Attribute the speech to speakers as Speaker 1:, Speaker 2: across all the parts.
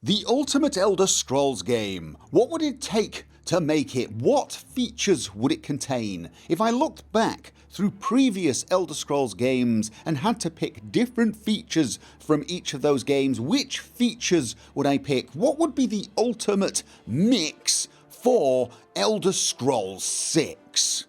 Speaker 1: The ultimate Elder Scrolls game. What would it take to make it? What features would it contain? If I looked back through previous Elder Scrolls games and had to pick different features from each of those games, which features would I pick? What would be the ultimate mix for Elder Scrolls 6?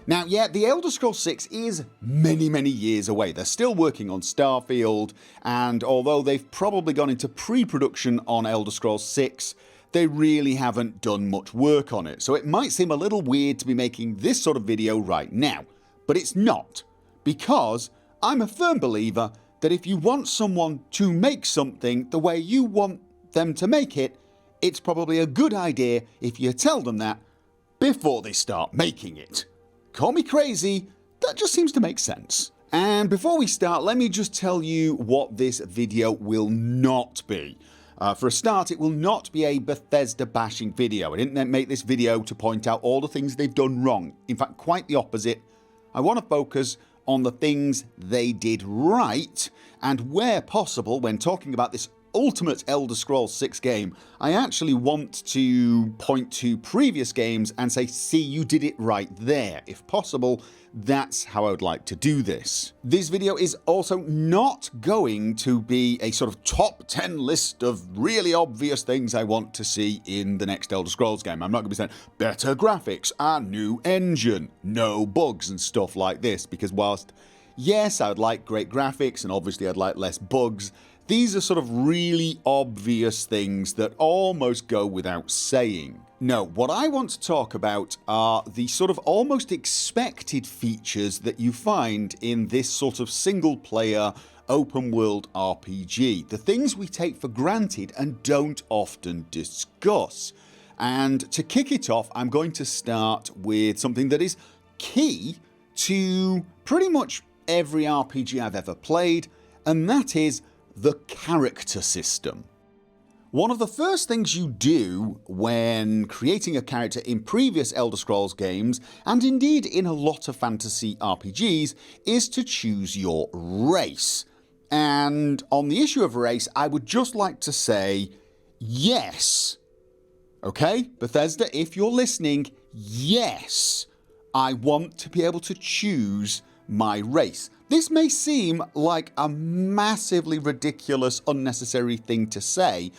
Speaker 1: Now yeah, the Elder Scrolls 6 is many years away. They're still working on Starfield, and although they've probably gone into pre-production on Elder Scrolls 6, they really haven't done much work on it. So it might seem a little weird to be making this sort of video right now, but it's not, because I'm a firm believer that if you want someone to make something the way you want them to make it, it's probably a good idea if you tell them that before they start making it. Call me crazy, that just seems to make sense. And before we start, let me just tell you what this video will not be. For a start, it will not be a Bethesda bashing video. I didn't make this video to point out all the things they've done wrong. In fact, quite the opposite. I want to focus on the things they did right, and where possible, when talking about this ultimate Elder Scrolls 6 game, I actually want to point to previous games and say, see, you did it right there. If possible, that's how I would like to do this. This video is also not going to be a sort of top 10 list of really obvious things I want to see in the next Elder Scrolls game. I'm not going to be saying better graphics, a new engine, no bugs and stuff like this, because whilst yes, I would like great graphics and obviously I'd like less bugs, these are sort of really obvious things that almost go without saying. No, what I want to talk about are the sort of almost expected features that you find in this sort of single player open world RPG. The things we take for granted and don't often discuss. And to kick it off, I'm going to start with something that is key to pretty much every RPG I've ever played, and that is the character system. One of the first things you do when creating a character in previous Elder Scrolls games, and indeed in a lot of fantasy RPGs, is to choose your race. And on the issue of race, I would just like to say yes. Okay, Bethesda, if you're listening, yes, I want to be able to choose my race. This may seem like a massively ridiculous, unnecessary thing to say,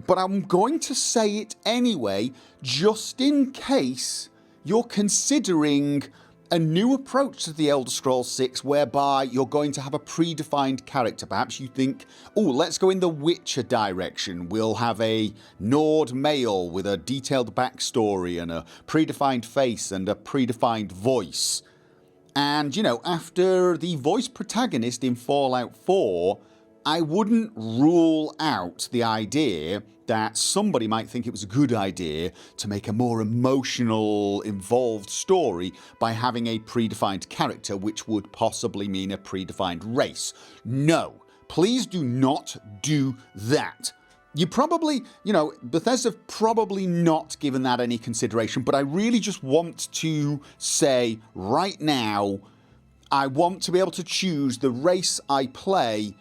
Speaker 1: but I'm going to say it anyway, just in case you're considering a new approach to the Elder Scrolls 6 whereby you're going to have a predefined character. Perhaps you think, oh, let's go in the Witcher direction. We'll have a Nord male with a detailed backstory and a predefined face and a predefined voice. And, you know, after the voice protagonist in Fallout 4, I wouldn't rule out the idea that somebody might think it was a good idea to make a more emotional, involved story by having a predefined character, which would possibly mean a predefined race. No, please do not do that. You probably, Bethesda have probably not given that any consideration, but I really just want to say right now, I want to be able to choose the race I play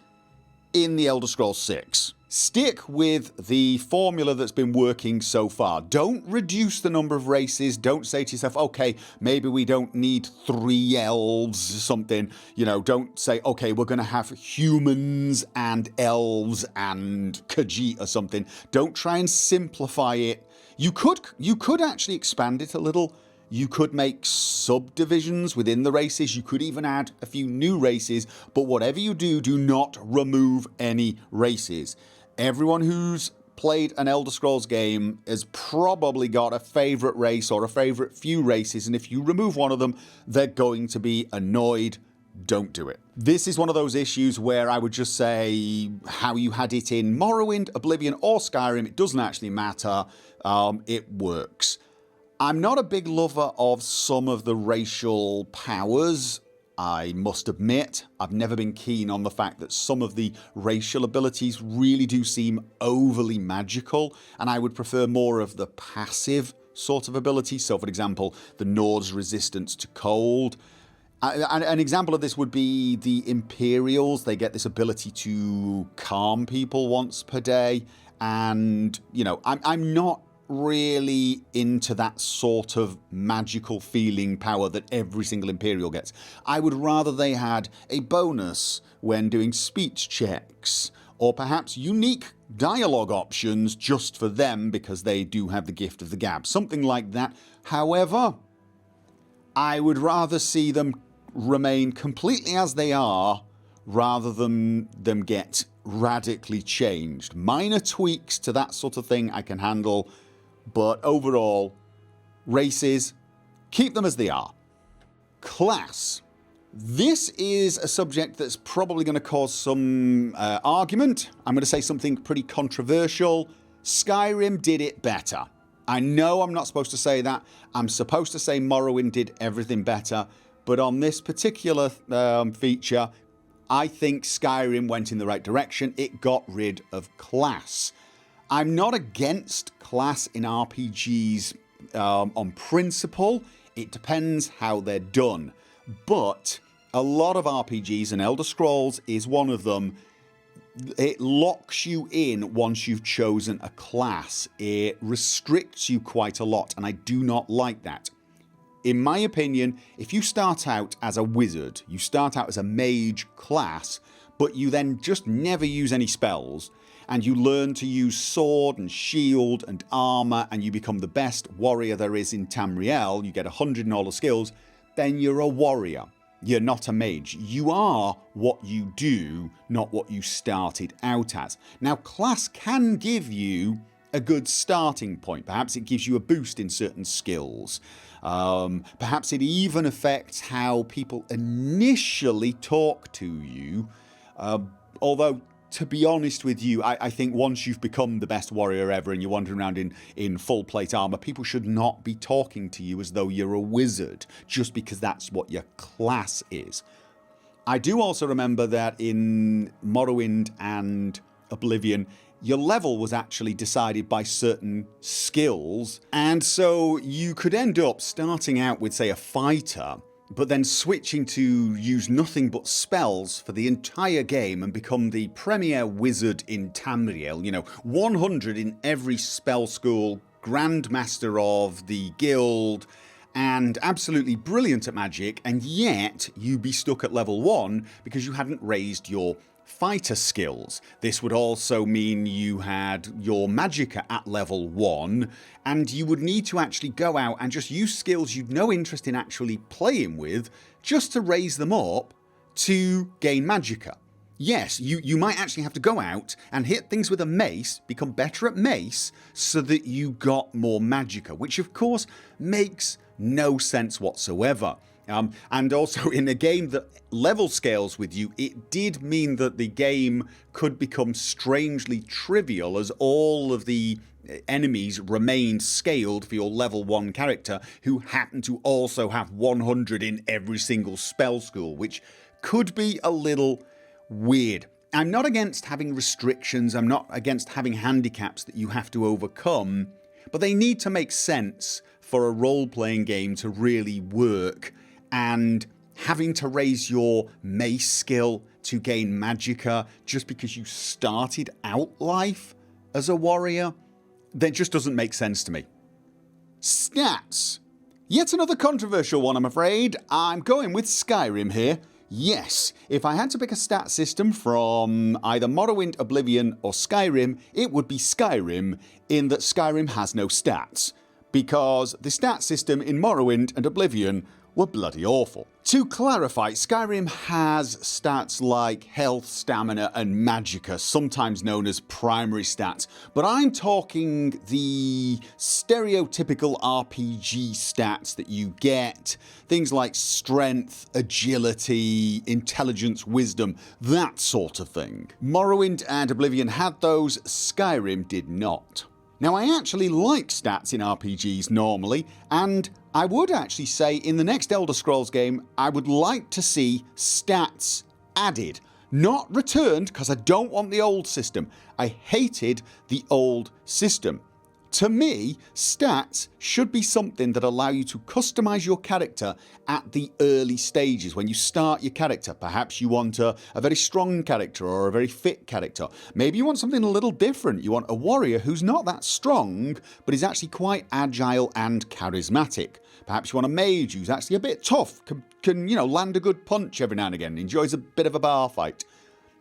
Speaker 1: in the Elder Scrolls 6. Stick with the formula that's been working so far. Don't reduce the number of races. Don't say to yourself, okay, maybe we don't need 3 elves or something. Don't say, okay, we're going to have humans and elves and Khajiit or something. Don't try and simplify it. You could actually expand it a little. You could make subdivisions within the races. You could even add a few new races. But whatever you do, do not remove any races. Everyone who's played an Elder Scrolls game has probably got a favourite race or a favourite few races, and if you remove one of them, they're going to be annoyed. Don't do it. This is one of those issues where I would just say how you had it in Morrowind, Oblivion or Skyrim, it doesn't actually matter. It works. I'm not a big lover of some of the racial powers. I must admit, I've never been keen on the fact that some of the racial abilities really do seem overly magical, and I would prefer more of the passive sort of ability. So for example, the Nord's resistance to cold. An example of this would be the Imperials. They get this ability to calm people once per day. And, you know, I'm not really into that sort of magical feeling power that every single Imperial gets. I would rather they had a bonus when doing speech checks, or perhaps unique dialogue options just for them because they do have the gift of the gab. Something like that. However, I would rather see them remain completely as they are rather than them get radically changed. Minor tweaks to that sort of thing I can handle, but overall, races, keep them as they are. Class. This is a subject that's probably going to cause some argument. I'm going to say something pretty controversial. Skyrim did it better. I know I'm not supposed to say that. I'm supposed to say Morrowind did everything better. But on this particular feature, I think Skyrim went in the right direction. It got rid of class. I'm not against class in RPGs on principle. It depends how they're done. But a lot of RPGs, and Elder Scrolls is one of them, it locks you in once you've chosen a class. It restricts you quite a lot, and I do not like that. In my opinion, if you start out as a wizard, you start out as a mage class, but you then just never use any spells, and you learn to use sword and shield and armour, and you become the best warrior there is in Tamriel, you get 100 in all the skills, then you're a warrior. You're not a mage. You are what you do, not what you started out as. Now, class can give you a good starting point. Perhaps it gives you a boost in certain skills. Perhaps it even affects how people initially talk to you. Although, to be honest with you, I think once you've become the best warrior ever and you're wandering around in full plate armour, people should not be talking to you as though you're a wizard, just because that's what your class is. I do also remember that in Morrowind and Oblivion, your level was actually decided by certain skills, and so you could end up starting out with, say, a fighter, but then switching to use nothing but spells for the entire game and become the premier wizard in Tamriel, you know, 100 in every spell school, grandmaster of the guild, and absolutely brilliant at magic, and yet you'd be stuck at level 1 because you hadn't raised your fighter skills. This would also mean you had your magicka at level 1, and you would need to actually go out and just use skills you'd no interest in actually playing with just to raise them up to gain magicka. Yes, you might actually have to go out and hit things with a mace, become better at mace, so that you got more magicka, which of course makes no sense whatsoever. And also in a game that level scales with you, it did mean that the game could become strangely trivial as all of the enemies remained scaled for your level 1 character, who happened to also have 100 in every single spell school, which could be a little weird. I'm not against having restrictions, I'm not against having handicaps that you have to overcome, but they need to make sense for a role-playing game to really work. And having to raise your mace skill to gain magicka just because you started out life as a warrior, that just doesn't make sense to me. Stats. Yet another controversial one, I'm afraid. I'm going with Skyrim here. Yes, if I had to pick a stat system from either Morrowind, Oblivion or Skyrim, it would be Skyrim, in that Skyrim has no stats, because the stat system in Morrowind and Oblivion were bloody awful. To clarify, Skyrim has stats like health, stamina and magicka, sometimes known as primary stats, but I'm talking the stereotypical RPG stats that you get, things like strength, agility, intelligence, wisdom, that sort of thing. Morrowind and Oblivion had those, Skyrim did not. Now, I actually like stats in RPGs normally, and I would actually say in the next Elder Scrolls game, I would like to see stats added. Not returned, because I don't want the old system. I hated the old system. To me, stats should be something that allow you to customise your character at the early stages when you start your character. Perhaps you want a very strong character or a very fit character. Maybe you want something a little different. You want a warrior who's not that strong but is actually quite agile and charismatic. Perhaps you want a mage who's actually a bit tough, can land a good punch every now and again, enjoys a bit of a bar fight.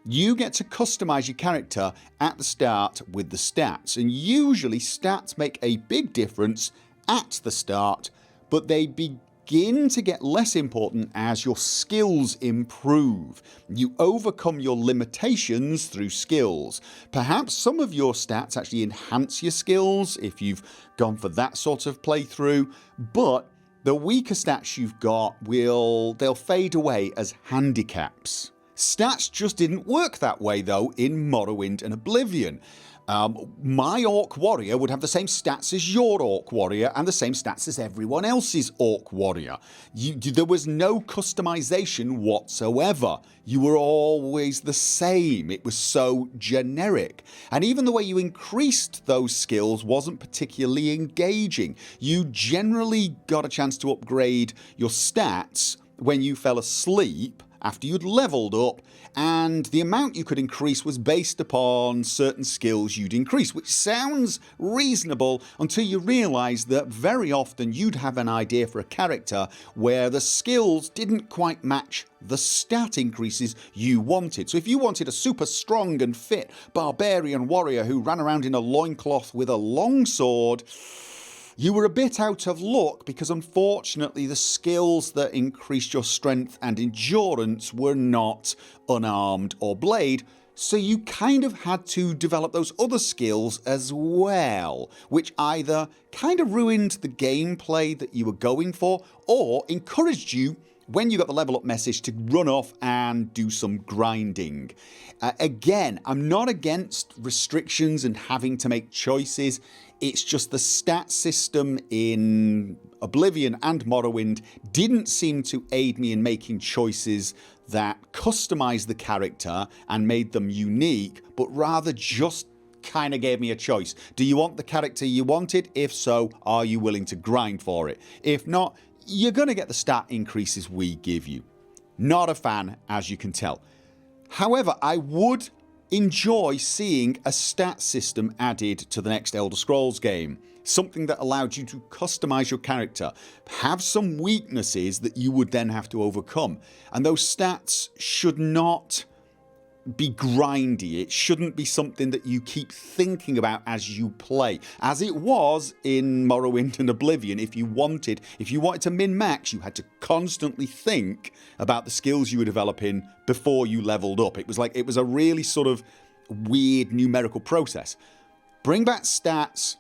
Speaker 1: You get to customise your character at the start with the stats, and usually stats make a big difference at the start, but they begin to get less important as your skills improve. You overcome your limitations through skills. Perhaps some of your stats actually enhance your skills if you've gone for that sort of playthrough, but the weaker stats you've got they'll fade away as handicaps. Stats just didn't work that way though in Morrowind and Oblivion. My Orc Warrior would have the same stats as your Orc Warrior and the same stats as everyone else's Orc Warrior. There was no customization whatsoever. You were always the same. It was so generic. And even the way you increased those skills wasn't particularly engaging. You generally got a chance to upgrade your stats when you fell asleep after you'd leveled up, and the amount you could increase was based upon certain skills you'd increase, which sounds reasonable until you realise that very often you'd have an idea for a character where the skills didn't quite match the stat increases you wanted. So if you wanted a super strong and fit barbarian warrior who ran around in a loincloth with a long sword, you were a bit out of luck because unfortunately the skills that increased your strength and endurance were not unarmed or blade, so you kind of had to develop those other skills as well, which either kind of ruined the gameplay that you were going for or encouraged you, when you got the level up message, to run off and do some grinding. Again, I'm not against restrictions and having to make choices. It's just the stat system in Oblivion and Morrowind didn't seem to aid me in making choices that customised the character and made them unique, but rather just kind of gave me a choice. Do you want the character you wanted? If so, are you willing to grind for it? If not, you're going to get the stat increases we give you. Not a fan, as you can tell. However, I would enjoy seeing a stat system added to the next Elder Scrolls game. Something that allowed you to customise your character, have some weaknesses that you would then have to overcome. And those stats should not be grindy. It shouldn't be something that you keep thinking about as you play, as it was in Morrowind and Oblivion. If you wanted to min-max, you had to constantly think about the skills you were developing before you leveled up. It was a really sort of weird numerical process. Bring back stats,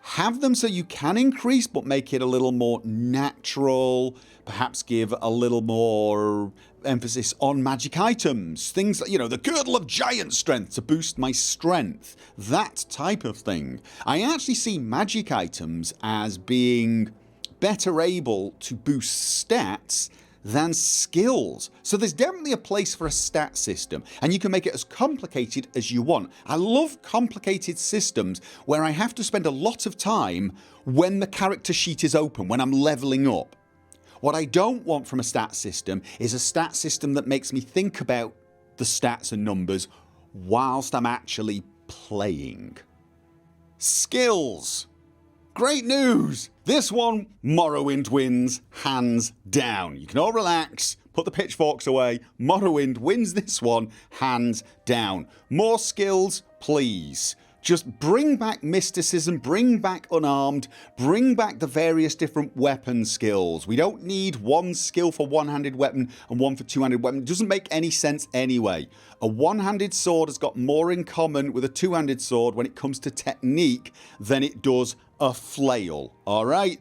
Speaker 1: have them so you can increase, but make it a little more natural. Perhaps give a little more emphasis on magic items. Things like, the Girdle of Giant Strength to boost my strength. That type of thing. I actually see magic items as being better able to boost stats than skills. So there's definitely a place for a stat system, and you can make it as complicated as you want. I love complicated systems where I have to spend a lot of time when the character sheet is open, when I'm leveling up. What I don't want from a stat system is a stat system that makes me think about the stats and numbers whilst I'm actually playing. Skills. Great news! This one, Morrowind wins, hands down. You can all relax, put the pitchforks away. Morrowind wins this one, hands down. More skills, please. Just bring back mysticism, bring back unarmed, bring back the various different weapon skills. We don't need one skill for one-handed weapon and one for two-handed weapon. It doesn't make any sense anyway. A one-handed sword has got more in common with a two-handed sword when it comes to technique than it does a flail. Alright?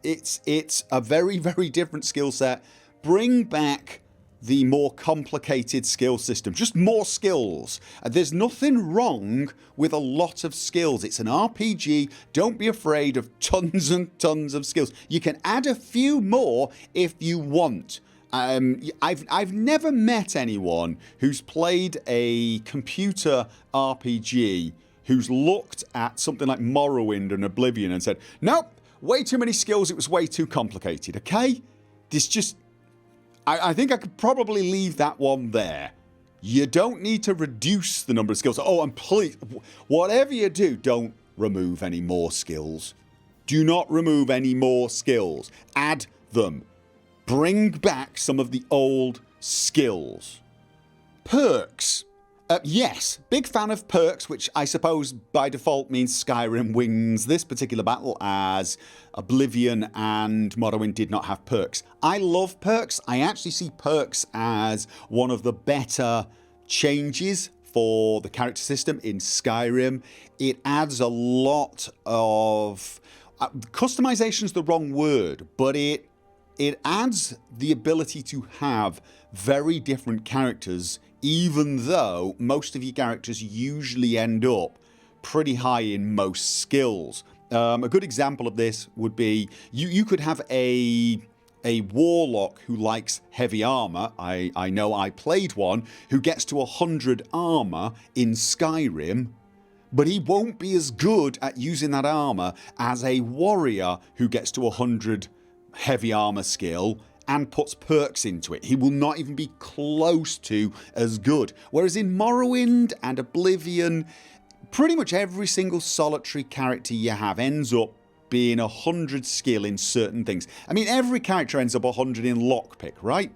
Speaker 1: It's a very, very different skill set. Bring back the more complicated skill system. Just more skills. There's nothing wrong with a lot of skills. It's an RPG. Don't be afraid of tons and tons of skills. You can add a few more if you want. I've never met anyone who's played a computer RPG who's looked at something like Morrowind and Oblivion and said, nope, way too many skills, it was way too complicated, okay? This just... I think I could probably leave that one there. You don't need to reduce the number of skills. Oh, and please, whatever you do, don't remove any more skills. Do not remove any more skills. Add them. Bring back some of the old skills. Perks. Yes, big fan of perks, which I suppose by default means Skyrim wins this particular battle, as Oblivion and Morrowind did not have perks. I love perks. I actually see perks as one of the better changes for the character system in Skyrim. It adds a lot of... customization is the wrong word, but it adds the ability to have very different characters, even though most of your characters usually end up pretty high in most skills. A good example of this would be you could have a warlock who likes heavy armor. I know I played one who gets to 100 armor in Skyrim, but he won't be as good at using that armor as a warrior who gets to 100 heavy armor skill and puts perks into it. He will not even be close to as good. Whereas in Morrowind and Oblivion, pretty much every single solitary character you have ends up being 100 skill in certain things. I mean, every character ends up 100 in lockpick, right?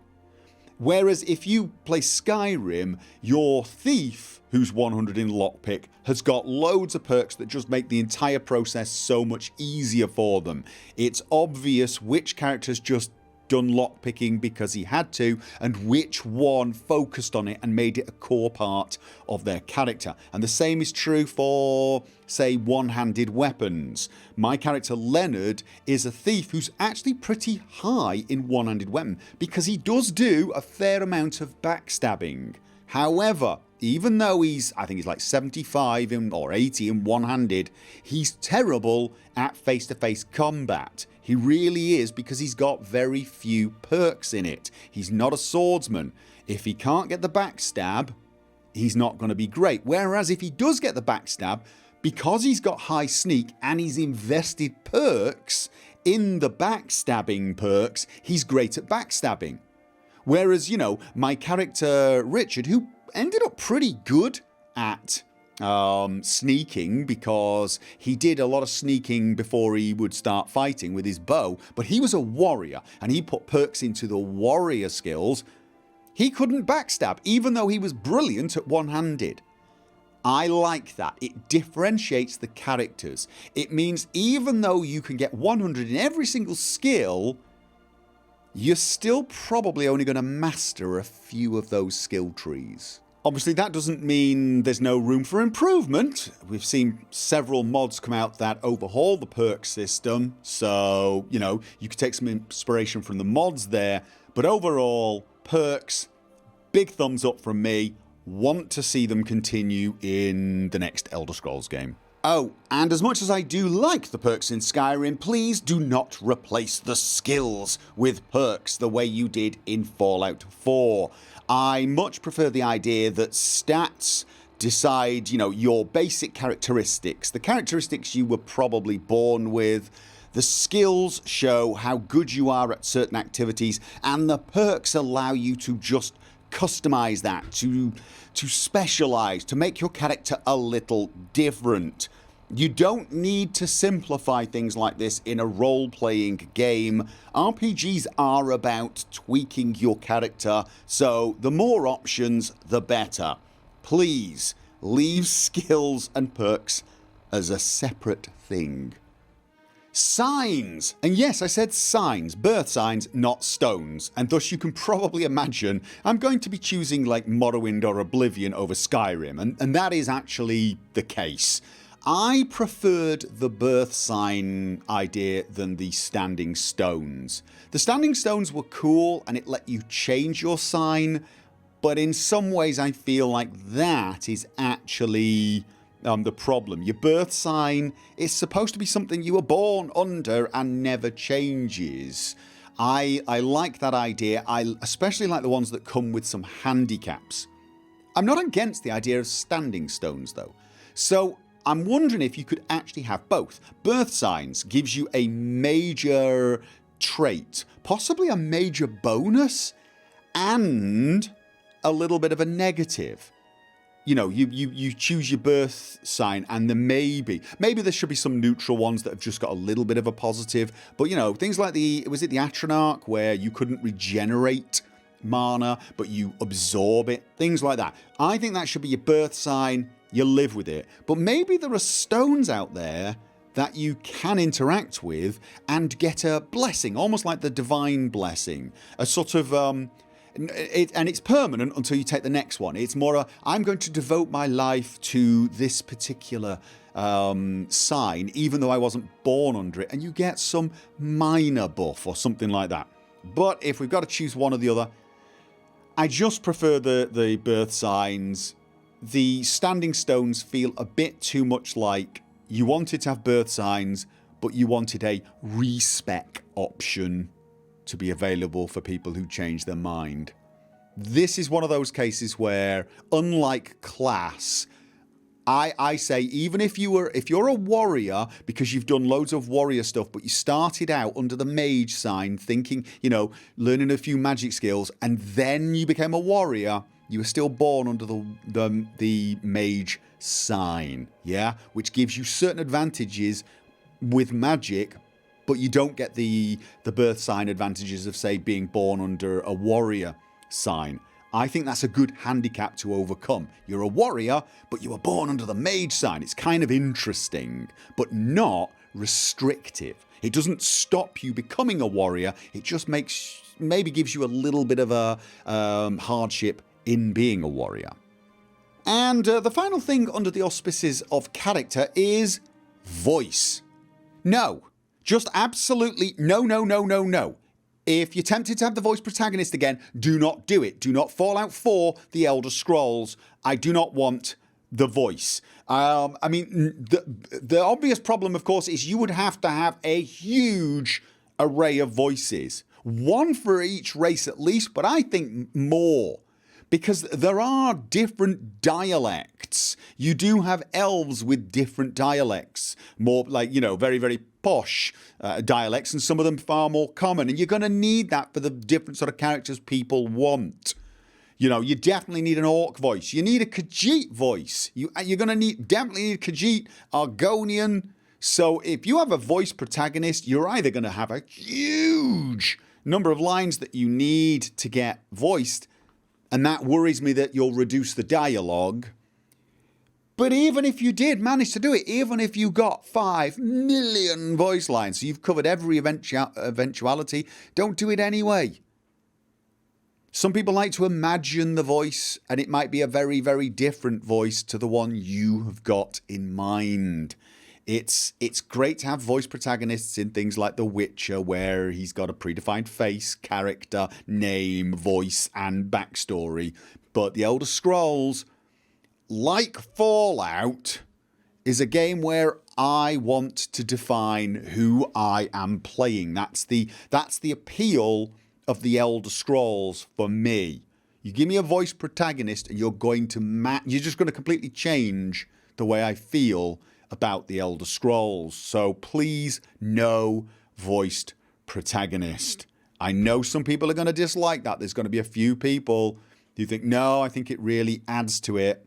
Speaker 1: Whereas if you play Skyrim, your thief, who's 100 in lockpick, has got loads of perks that just make the entire process so much easier for them. It's obvious which characters just done lockpicking because he had to, and which one focused on it and made it a core part of their character. And the same is true for, say, one-handed weapons. My character Leonard is a thief who's actually pretty high in one-handed weapon because he does do a fair amount of backstabbing. However, even though I think he's like 75 or 80 in one-handed, he's terrible at face-to-face combat. He really is, because he's got very few perks in it. He's not a swordsman. If he can't get the backstab, he's not going to be great. Whereas if he does get the backstab, because he's got high sneak and he's invested perks in the backstabbing perks, he's great at backstabbing. Whereas, you know, my character Richard, who ended up pretty good at sneaking, because he did a lot of sneaking before he would start fighting with his bow, but he was a warrior and he put perks into the warrior skills. He couldn't backstab, even though he was brilliant at one-handed. I like that. It differentiates the characters. It means even though you can get 100 in every single skill, you're still probably only going to master a few of those skill trees. Obviously, that doesn't mean there's no room for improvement. We've seen several mods come out that overhaul the perk system, so, you know, you could take some inspiration from the mods there. But overall, perks, big thumbs up from me. Want to see them continue in the next Elder Scrolls game. Oh, and as much as I do like the perks in Skyrim, please do not replace the skills with perks the way you did in Fallout 4. I much prefer the idea that stats decide, you know, your basic characteristics, the characteristics you were probably born with. The skills show how good you are at certain activities, and the perks allow you to just customize that, to specialize, to make your character a little different. You don't need to simplify things like this in a role-playing game. RPGs are about tweaking your character, so the more options, the better. Please, leave skills and perks as a separate thing. Signs! And yes, I said signs, birth signs, not stones, and thus you can probably imagine I'm going to be choosing like Morrowind or Oblivion over Skyrim, and that is actually the case. I preferred the birth sign idea than the standing stones. The standing stones were cool and it let you change your sign, but in some ways I feel like that is actually the problem. Your birth sign is supposed to be something you were born under and never changes. I like that idea. I especially like the ones that come with some handicaps. I'm not against the idea of standing stones though. So I'm wondering if you could actually have both. Birth signs gives you a major trait, possibly a major bonus, and a little bit of a negative. You know, you choose your birth sign, and then maybe there should be some neutral ones that have just got a little bit of a positive. But you know, things like was it the Atronach, where you couldn't regenerate mana, but you absorb it, things like that. I think that should be your birth sign. You live with it. But maybe there are stones out there that you can interact with and get a blessing, almost like the divine blessing, a sort of and it's permanent until you take the next one. It's more I'm going to devote my life to this particular sign, even though I wasn't born under it, and you get some minor buff or something like that. But if we've got to choose one or the other, I just prefer the birth signs. The standing stones feel a bit too much like you wanted to have birth signs, but you wanted a respec option to be available for people who change their mind. This is one of those cases where, unlike class, I say, even if you're a warrior because you've done loads of warrior stuff, but you started out under the mage sign thinking, you know, learning a few magic skills, and then you became a warrior, you were still born under the mage sign, yeah, which gives you certain advantages with magic, but you don't get the birth sign advantages of, say, being born under a warrior sign. I think that's a good handicap to overcome. You're a warrior, but you were born under the mage sign. It's kind of interesting, but not restrictive. It doesn't stop you becoming a warrior. It just maybe gives you a little bit of a hardship in being a warrior. And the final thing under the auspices of character is voice. No. Just absolutely no. If you're tempted to have the voice protagonist again, do not do it. Do not Fallout 4 The Elder Scrolls. I do not want the voice. I mean, the obvious problem, of course, is you would have to have a huge array of voices. One for each race at least, but I think more. Because there are different dialects. You do have elves with different dialects. More like, you know, very, very posh dialects, and some of them far more common. And you're going to need that for the different sort of characters people want. You know, you definitely need an orc voice. You need a Khajiit voice. You're going to definitely need Khajiit, Argonian. So if you have a voice protagonist, you're either going to have a huge number of lines that you need to get voiced, and that worries me that you'll reduce the dialogue. But even if you did manage to do it, even if you got 5 million voice lines, so you've covered every eventuality, don't do it anyway. Some people like to imagine the voice, and it might be a very, very different voice to the one you have got in mind. It's great to have voice protagonists in things like The Witcher, where he's got a predefined face, character, name, voice, and backstory. But The Elder Scrolls, like Fallout, is a game where I want to define who I am playing. That's the appeal of The Elder Scrolls for me. You give me a voice protagonist, and you're just going to completely change the way I feel about The Elder Scrolls. So please, no voiced protagonist. I know some people are going to dislike that. There's going to be a few people who think, no, I think it really adds to it.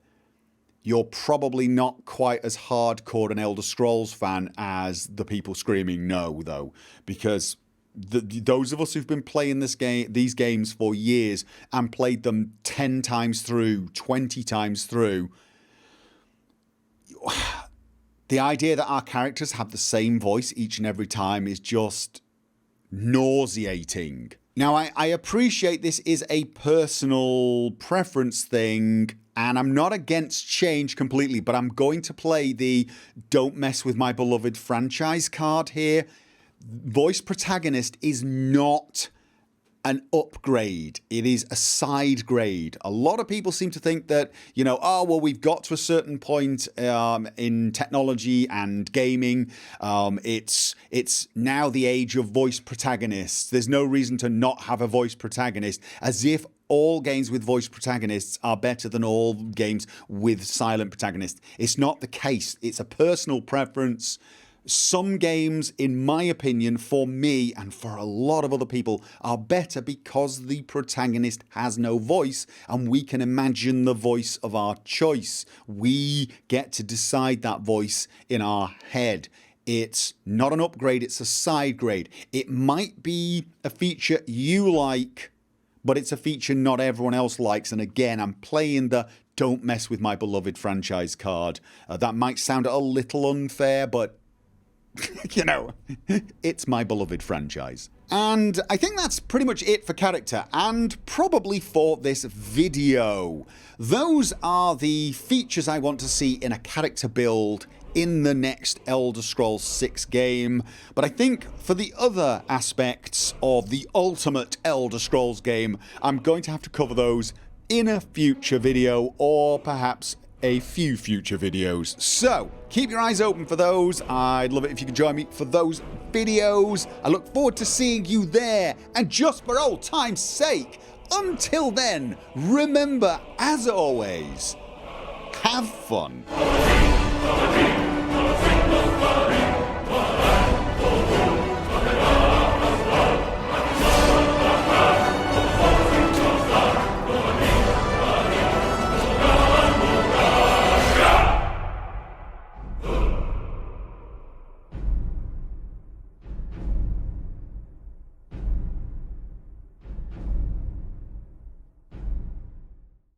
Speaker 1: You're probably not quite as hardcore an Elder Scrolls fan as the people screaming no, though, because those of us who've been playing these games for years and played them 10 times through, 20 times through, the idea that our characters have the same voice each and every time is just nauseating. Now, I appreciate this is a personal preference thing, and I'm not against change completely, but I'm going to play the don't mess with my beloved franchise card here. Voice protagonist is not an upgrade. It is a side grade. A lot of people seem to think that, you know, oh, well, we've got to a certain point in technology and gaming. It's now the age of voice protagonists. There's no reason to not have a voice protagonist, as if all games with voice protagonists are better than all games with silent protagonists. It's not the case. It's a personal preference. Some games, in my opinion, for me and for a lot of other people, are better because the protagonist has no voice and we can imagine the voice of our choice. We get to decide that voice in our head. It's not an upgrade, it's a side grade. It might be a feature you like, but it's a feature not everyone else likes. And again, I'm playing the don't mess with my beloved franchise card. That might sound a little unfair, but you know, it's my beloved franchise. And I think that's pretty much it for character, and probably for this video. Those are the features I want to see in a character build in the next Elder Scrolls 6 game. But I think for the other aspects of the ultimate Elder Scrolls game, I'm going to have to cover those in a future video, or perhaps a few future videos. So keep your eyes open for those. I'd love it if you could join me for those videos. I look forward to seeing you there. And just for old time's sake, until then, remember, as always, have fun.